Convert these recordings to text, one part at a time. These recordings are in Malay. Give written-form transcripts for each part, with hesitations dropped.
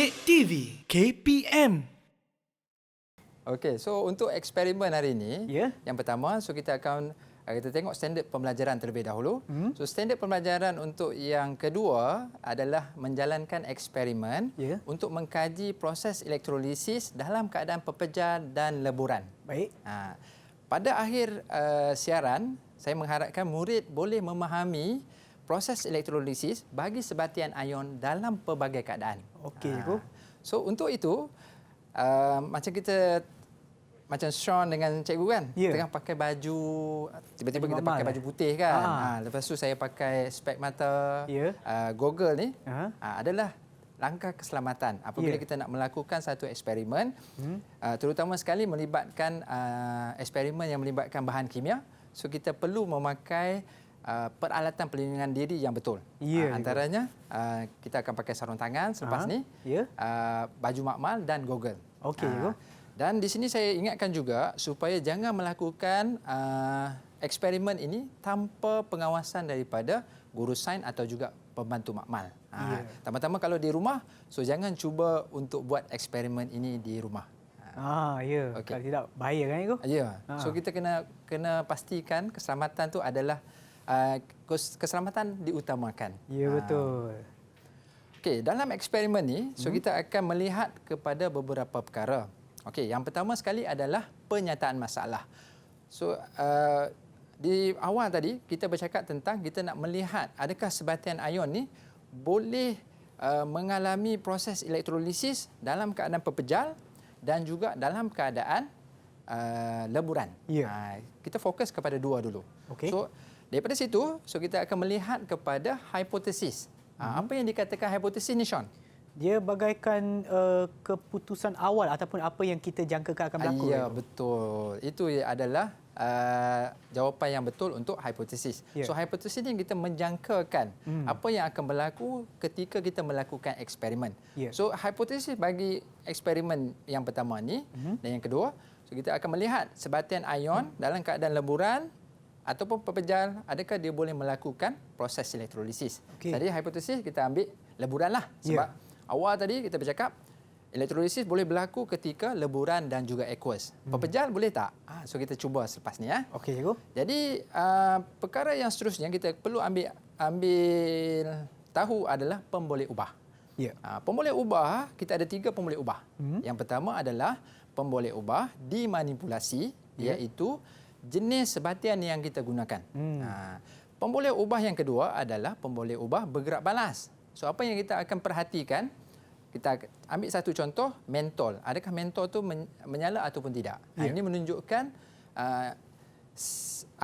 Kek TV KPM. Okey, so untuk eksperimen hari ini, yang pertama, so kita akan kita tengok standard pembelajaran terlebih dahulu. So standard pembelajaran untuk yang kedua adalah menjalankan eksperimen untuk mengkaji proses elektrolisis dalam keadaan pepejal dan leburan. Baik. Pada akhir siaran, saya mengharapkan murid boleh memahami proses elektrolisis bagi sebatian ion dalam pelbagai keadaan. Okey, so untuk itu, macam Sean dengan cikgu kan, tengah pakai baju, tiba-tiba kita pakai baju putih kan. Lepas tu saya pakai spek mata, goggle ni adalah langkah keselamatan apabila kita nak melakukan satu eksperimen, terutama sekali melibatkan eksperimen yang melibatkan bahan kimia. So kita perlu memakai peralatan perlindungan diri yang betul. Antaranya kita akan pakai sarung tangan selepas ni, baju makmal dan goggle. Okey. Dan di sini saya ingatkan juga supaya jangan melakukan eksperimen ini tanpa pengawasan daripada guru sains atau juga pembantu makmal. Pertama-tama kalau di rumah, so jangan cuba untuk buat eksperimen ini di rumah. Okay. Kalau tidak bahaya kan itu? So kita kena pastikan keselamatan tu adalah keselamatan diutamakan. Betul. Okey, dalam eksperimen ni, so kita akan melihat kepada beberapa perkara. Okey, yang pertama sekali adalah penyataan masalah. So di awal tadi kita bercakap tentang kita nak melihat adakah sebatian ion ni boleh mengalami proses elektrolisis dalam keadaan pepejal dan juga dalam keadaan leburan. Kita fokus kepada dua dulu. So daripada situ, so kita akan melihat kepada hipotesis. Apa yang dikatakan hipotesis ni, Sean? Dia bagaikan keputusan awal ataupun apa yang kita jangkakan akan berlaku. Ya, betul. Itu adalah jawapan yang betul untuk hipotesis. So hipotesis ni kita menjangkakan apa yang akan berlaku ketika kita melakukan eksperimen. So hipotesis bagi eksperimen yang pertama ni dan yang kedua, so kita akan melihat sebatian ion dalam keadaan leburan ataupun pepejal, adakah dia boleh melakukan proses elektrolisis. Tadi hipotesis kita ambil leburan lah sebab awal tadi kita bercakap elektrolisis boleh berlaku ketika leburan dan juga aqueous. Pepejal boleh tak? So kita cuba selepas ni. Jadi perkara yang seterusnya kita perlu ambil tahu adalah pemboleh ubah. Pemboleh ubah, kita ada 3 pemboleh ubah. Yang pertama adalah pemboleh ubah dimanipulasi, iaitu jenis sebatian yang kita gunakan. Pemboleh ubah yang kedua adalah pemboleh ubah bergerak balas. So apa yang kita akan perhatikan, kita ambil satu contoh, mentol. Adakah mentol tu menyala ataupun tidak? Ini menunjukkan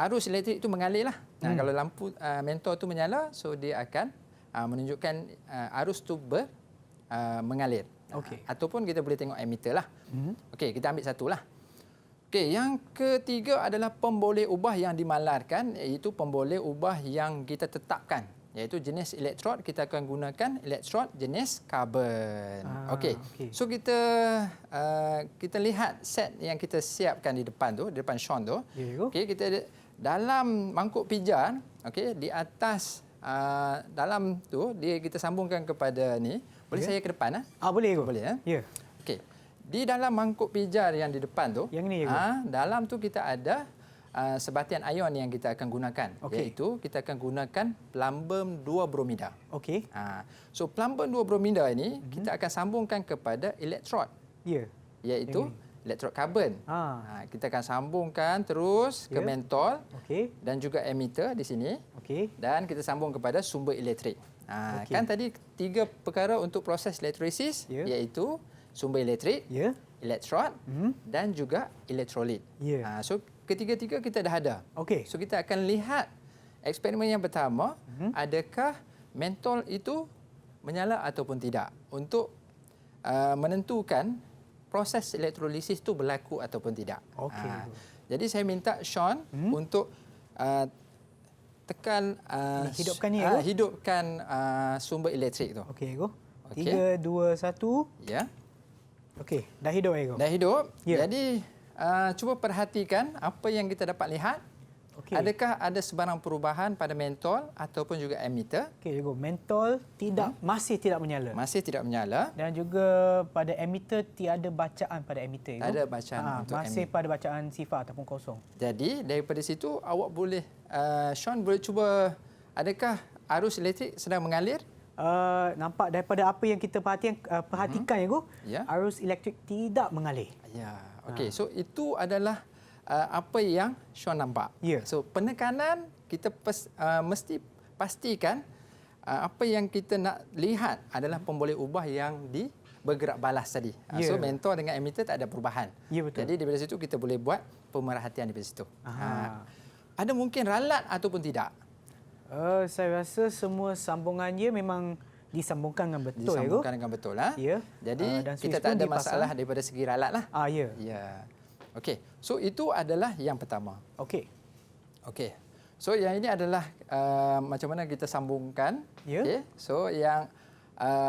arus elektrik itu mengalir lah. Kalau lampu mentol tu menyala, so dia akan menunjukkan arus tu mengalir. Ataupun kita boleh tengok ammeter lah. Okey, kita ambil satu lah. Okey, yang ketiga adalah pemboleh ubah yang dimalarkan, iaitu pemboleh ubah yang kita tetapkan, iaitu jenis elektrod kita akan gunakan elektrod jenis karbon. So kita lihat set yang kita siapkan di depan tu, di depan Sean tu. Kita dalam mangkuk pijar, di atas dalam tu kita sambungkan kepada ni. Boleh saya ke depan? Boleh. Boleh. Okey. Di dalam mangkuk pijar yang di depan tu, dalam tu kita ada sebatian ion yang kita akan gunakan, iaitu kita akan gunakan plumbum 2 bromida. So plumbum 2 bromida ini kita akan sambungkan kepada elektrod, iaitu elektrod karbon. Kita akan sambungkan terus ke mentol dan juga emitter di sini, dan kita sambung kepada sumber elektrik. Kan tadi 3 perkara untuk proses elektrolisis, iaitu sumber elektrik, elektrod dan juga elektrolit. So ketiga-tiga kita dah ada. So kita akan lihat eksperimen yang pertama, adakah mentol itu menyala ataupun tidak, untuk menentukan proses elektrolisis itu berlaku ataupun tidak. Jadi saya minta Sean untuk tekan hidupkan sumber elektrik tu. 3, 2, 1. Okey, dah hidup, Ego. Dah hidup. Jadi cuba perhatikan apa yang kita dapat lihat. Okey. adakah ada sebarang perubahan pada mentol ataupun juga emitter? Okey, cikgu. Mentol masih tidak menyala. Masih tidak menyala. Dan juga pada emitter tiada bacaan pada emitter. Tak ada bacaan untuk masih pada bacaan sifar ataupun kosong. Jadi daripada situ awak boleh, Sean boleh cuba, adakah arus elektrik sedang mengalir? Nampak daripada apa yang kita perhatikan cikgu, Ya. arus elektrik tidak mengalir. Ya, okey. So itu adalah apa yang Sean nampak. Ya. So penekanan kita mesti pastikan apa yang kita nak lihat adalah pemboleh ubah yang bergerak balas tadi. Ya. So mentol dengan emitter tak ada perubahan. Ya, betul. Jadi daripada situ kita boleh buat pemerhatian daripada situ. Aha. Ada mungkin ralat ataupun tidak? Saya rasa semua sambungannya memang disambungkan dengan betul, cikgu. Disambungkan dengan betul. Ya. Jadi Dan kita switch tak pun ada dipasang. masalah daripada segi ralat lah. Ya. Ya. Okey. So itu adalah yang pertama. Okey. Okey. So yang ini adalah macam mana kita sambungkan. Ya. Okey. So yang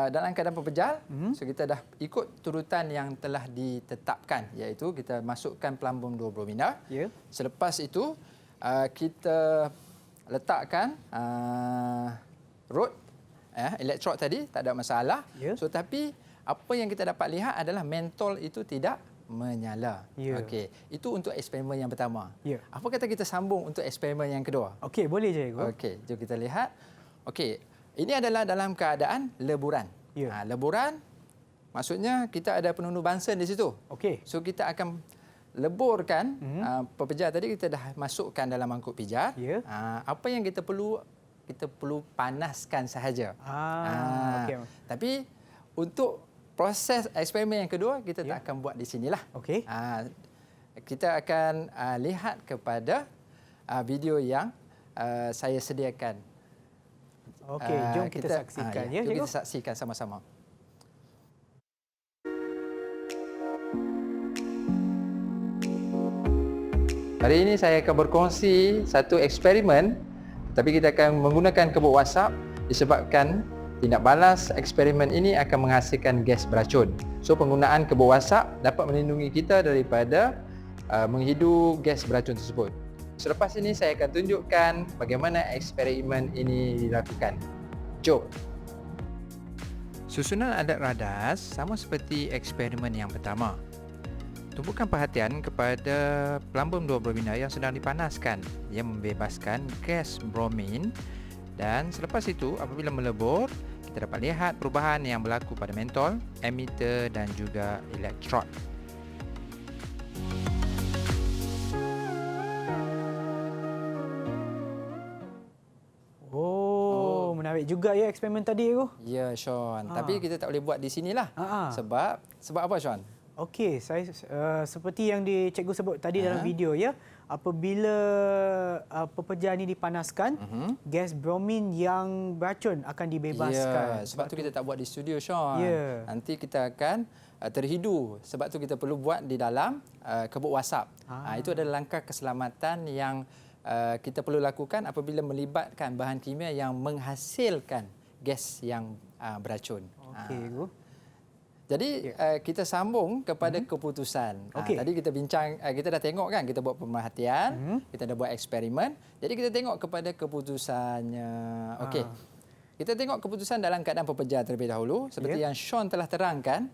dalam keadaan pepejal, so kita dah ikut turutan yang telah ditetapkan, iaitu kita masukkan plumbum 2 bromida. Ya. Selepas itu kita letakkan rod elektrod tadi, tak ada masalah. Ya. So tapi apa yang kita dapat lihat adalah mentol itu tidak menyala. Ya. Okey, itu untuk eksperimen yang pertama. Ya. Apa kata kita sambung untuk eksperimen yang kedua? Okey, boleh je, cikgu. Okey, jom kita lihat. Okey, ini adalah dalam keadaan leburan. Ya. Leburan maksudnya kita ada penundu Bunsen di situ. Okey. So kita akan leburkan pepejar tadi, kita dah masukkan dalam mangkuk pijar. Ya. Apa yang kita perlu panaskan sahaja. Okey. Tapi untuk proses eksperimen yang kedua kita Ya. tak akan buat di sinilah. Okey. Kita akan lihat kepada video yang saya sediakan. Okey, jom kita saksikan ya, Jom cikgu. kita saksikan sama-sama. Hari ini saya akan berkongsi satu eksperimen, tapi kita akan menggunakan kebut wasap disebabkan tindak balas eksperimen ini akan menghasilkan gas beracun. So penggunaan kebut wasap dapat melindungi kita daripada menghidu gas beracun tersebut. Selepas ini saya akan tunjukkan bagaimana eksperimen ini dilakukan. Jom. Susunan adat radas sama seperti eksperimen yang pertama. Tumpukan perhatian kepada plumbum 2 bromida yang sedang dipanaskan. Ia membebaskan gas bromin dan selepas itu apabila melebur, kita dapat lihat perubahan yang berlaku pada mentol, emitter dan juga elektrod. Menarik juga ya eksperimen tadi, cikgu. Ya, Sean. Tapi kita tak boleh buat di sinilah. Sebab apa, Sean? Okey, saya seperti yang cikgu sebut tadi dalam video ya, apabila pepejar ini dipanaskan, gas bromin yang beracun akan dibebaskan. Ya, sebab tu kita tak buat di studio, Sean. Ya. Nanti kita akan terhidu. Sebab tu kita perlu buat di dalam kebut wasap. Itu adalah langkah keselamatan yang kita perlu lakukan apabila melibatkan bahan kimia yang menghasilkan gas yang beracun. Okey, cikgu. Jadi kita sambung kepada keputusan. Okey. Tadi kita bincang, kita dah tengok kan, kita buat pemerhatian, kita dah buat eksperimen. Jadi kita tengok kepada keputusannya. Okey. Kita tengok keputusan dalam keadaan pepejar terlebih dahulu, seperti yang Sean telah terangkan.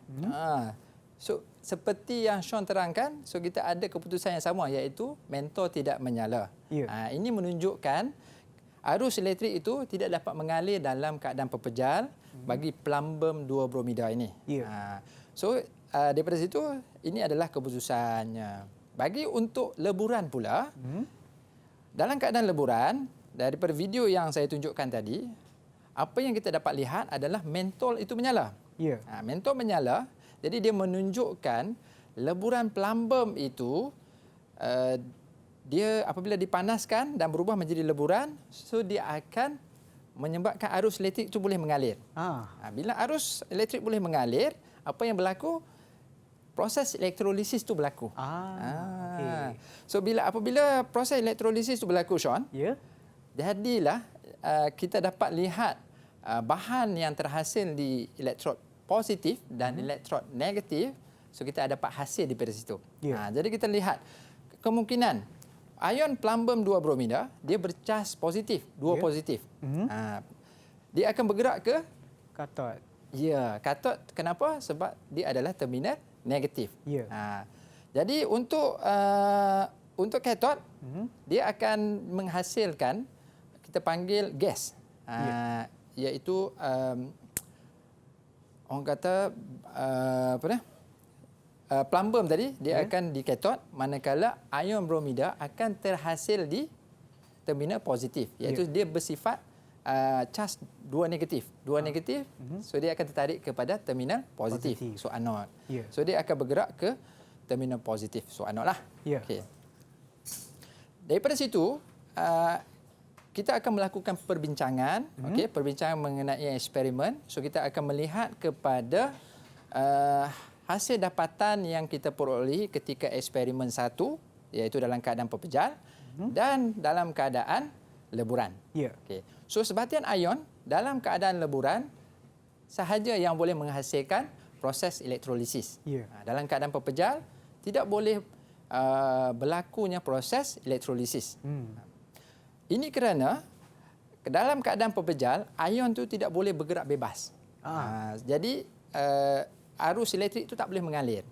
So seperti yang Sean terangkan, so kita ada keputusan yang sama, iaitu mentol tidak menyala. Ini menunjukkan arus elektrik itu tidak dapat mengalir dalam keadaan pepejal bagi plumbum 2 bromida ini. So daripada situ ini adalah keputusannya. Bagi untuk leburan pula, dalam keadaan leburan, daripada video yang saya tunjukkan tadi, apa yang kita dapat lihat adalah mentol itu menyala. Mentol menyala, jadi dia menunjukkan leburan plumbum itu dia apabila dipanaskan dan berubah menjadi leburan, so dia akan menyebabkan arus elektrik itu boleh mengalir. Bila arus elektrik boleh mengalir, apa yang berlaku? Proses elektrolisis itu berlaku. Okay. So apabila proses elektrolisis itu berlaku, Sean, jadilah kita dapat lihat bahan yang terhasil di elektrod positif dan elektrod negatif. So kita dapat hasil daripada situ. Jadi kita lihat kemungkinan ion plumbum 2 bromida, dia bercas positif, dua positif. Dia akan bergerak ke Katot. ya, katot. Kenapa? Sebab dia adalah terminal negatif. Ya. Jadi untuk katot, dia akan menghasilkan kita panggil gas. Iaitu orang kata plumbum tadi dia akan di katot, manakala ion bromida akan terhasil di terminal positif, iaitu dia bersifat charge dua negatif. So dia akan tertarik kepada terminal positif. So anode. So dia akan bergerak ke terminal positif. So anode lah. Okey. Daripada situ kita akan melakukan perbincangan, perbincangan mengenai eksperimen. So kita akan melihat kepada hasil dapatan yang kita peroleh ketika eksperimen 1, iaitu dalam keadaan pepejal dan dalam keadaan leburan. Okay. So sebatian ion dalam keadaan leburan sahaja yang boleh menghasilkan proses elektrolisis. Dalam keadaan pepejal tidak boleh berlakunya proses elektrolisis. Ini kerana dalam keadaan pepejal, ion tu tidak boleh bergerak bebas. Jadi arus elektrik itu tak boleh mengalir.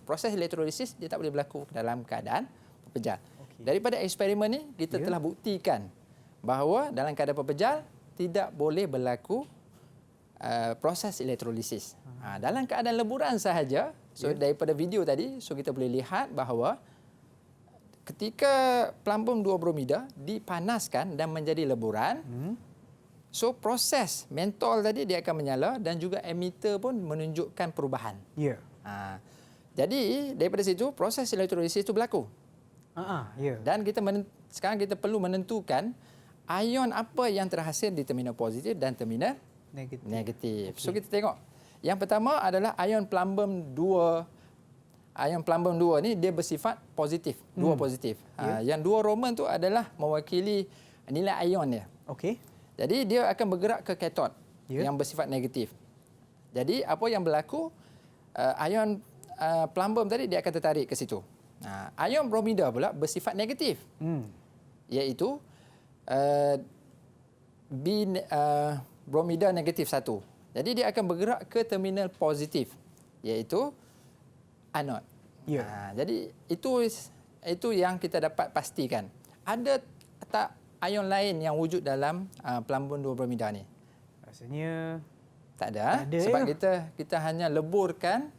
Proses elektrolisis dia tak boleh berlaku dalam keadaan pepejal. Daripada eksperimen ni kita telah buktikan bahawa dalam keadaan pepejal tidak boleh berlaku proses elektrolisis. Dalam keadaan leburan sahaja, so daripada video tadi, so kita boleh lihat bahawa ketika plumbum 2 bromida dipanaskan dan menjadi leburan, so proses mentol tadi dia akan menyala dan juga emitter pun menunjukkan perubahan. Jadi daripada situ proses elektrolisis itu berlaku. Dan sekarang kita perlu menentukan ion apa yang terhasil di terminal positif dan terminal negatif. So kita tengok. Yang pertama adalah ion plumbum 2. Ion plumbum 2 ni dia bersifat positif, dua positif. Yang 2 Roman tu adalah mewakili nilai ion dia. Jadi dia akan bergerak ke katot yang bersifat negatif. Jadi apa yang berlaku, ion plumbum tadi dia akan tertarik ke situ. Ion bromida pula bersifat negatif. Iaitu bromida negatif 1. Jadi dia akan bergerak ke terminal positif, iaitu anode. Jadi itu yang kita dapat pastikan. Ada tak ion lain yang wujud dalam plumbum 2 bromida ni? Rasanya tak ada. Sebab kita hanya leburkan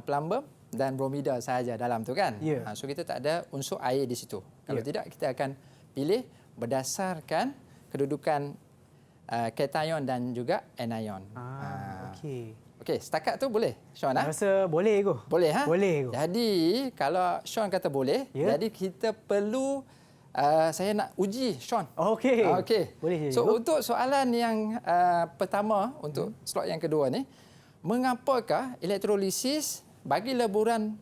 plumbum dan bromida sahaja dalam tu kan. So kita tak ada unsur air di situ. Kalau tidak kita akan pilih berdasarkan kedudukan cation dan juga anion. Okey, setakat tu boleh, Sean? Rasa boleh go. Boleh, ha? Boleh go. Jadi, kalau Sean kata boleh, jadi kita perlu saya nak uji Sean. Okey. Boleh. So, untuk soalan yang pertama, untuk slot yang kedua ni, mengapakah elektrolisis bagi leburan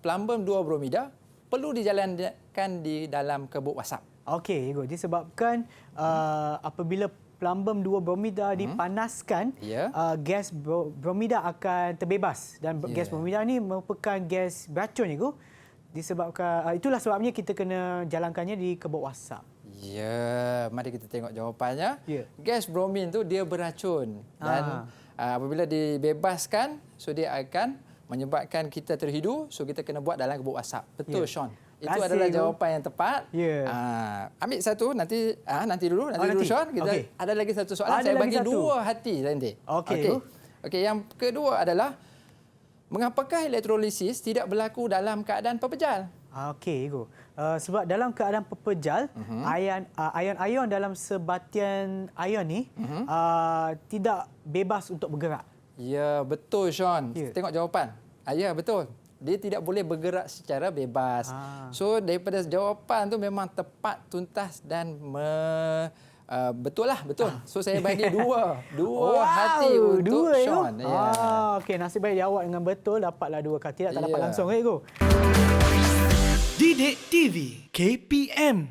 plumbum 2 bromida perlu dijalankan di dalam kebuk wasap? Okey, Igo. Disebabkan apabila plumbum 2 bromida dipanaskan, gas bromida akan terbebas dan gas bromida ni merupakan gas beracun, Igo. Disebabkan itulah sebabnya kita kena jalankannya di kebuk wasap. Mari kita tengok jawapannya. Gas bromin tu dia beracun dan apabila dibebaskan, so dia akan menyebabkan kita terhidu, so kita kena buat dalam kebuk asap. Betul, Sean. Itu adalah jawapan yang tepat. Ambil satu, nanti dulu Sean. Kita ada lagi satu soalan. Saya bagi dua hati nanti. Okey, yang kedua adalah mengapakah elektrolisis tidak berlaku dalam keadaan pepejal? Okey, Igo. Sebab dalam keadaan pepejal, ion-ion dalam sebatian ion ni tidak bebas untuk bergerak. Ya, betul, Sean. Tengok jawapan. Ya, betul. Dia tidak boleh bergerak secara bebas. So, daripada jawapan tu memang tepat, tuntas dan betul lah, betul. So, saya bagi dua hati untuk Sean. Okey, nasib baik jawab dengan betul, dapatlah 2 hati. Tak dapat langsung, Go. Didik TV KPM